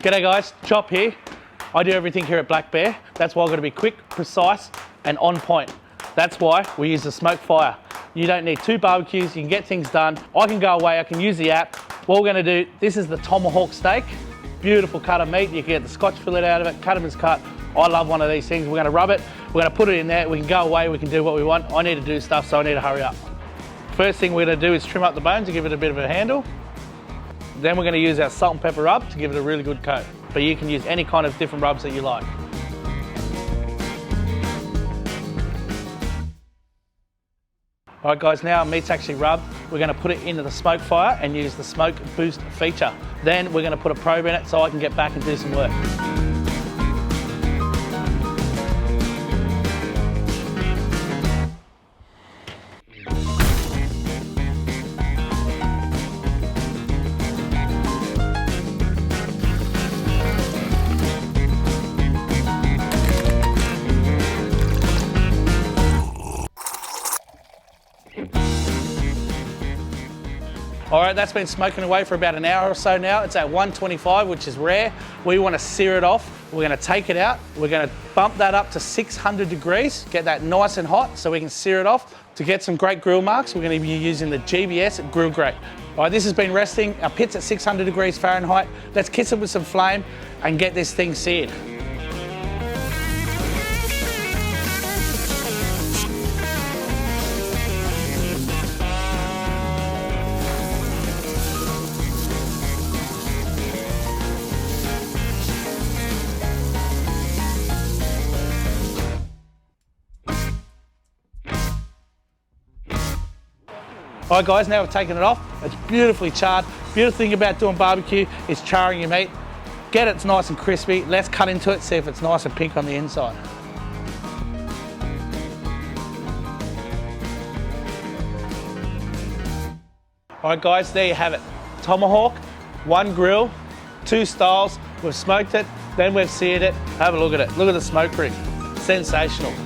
G'day guys, Chop here. I do everything here at Black Bear. That's why I've got to be quick, precise, and on point. That's why we use the Smokefire. You don't need two barbecues, you can get things done. I can go away, I can use the app. What we're gonna do, this is the Tomahawk Steak. Beautiful cut of meat, you can get the scotch fillet out of it, cut them as cut. I love one of these things. We're gonna rub it, we're gonna put it in there, we can go away, we can do what we want. I need to do stuff, so I need to hurry up. First thing we're gonna do is trim up the bones to give it a bit of a handle. Then we're gonna use our salt and pepper rub to give it a really good coat. But you can use any kind of different rubs that you like. All right guys, now our meat's actually rubbed. We're gonna put it into the Smokefire and use the Smoke Boost feature. Then we're gonna put a probe in it so I can get back and do some work. All right, that's been smoking away for about an hour or so now. It's at 125, which is rare. We want to sear it off. We're going to take it out. We're going to bump that up to 600 degrees, get that nice and hot so we can sear it off. To get some great grill marks, we're going to be using the GBS grill grate. All right, this has been resting. Our pit's at 600 degrees Fahrenheit. Let's kiss it with some flame and get this thing seared. All right guys, now we've taken it off. It's beautifully charred. Beautiful thing about doing barbecue is charring your meat. Get it nice and crispy. Let's cut into it, see if it's nice and pink on the inside. All right guys, there you have it. Tomahawk, one grill, two styles. We've smoked it, then we've seared it. Have a look at it. Look at the smoke ring. Sensational.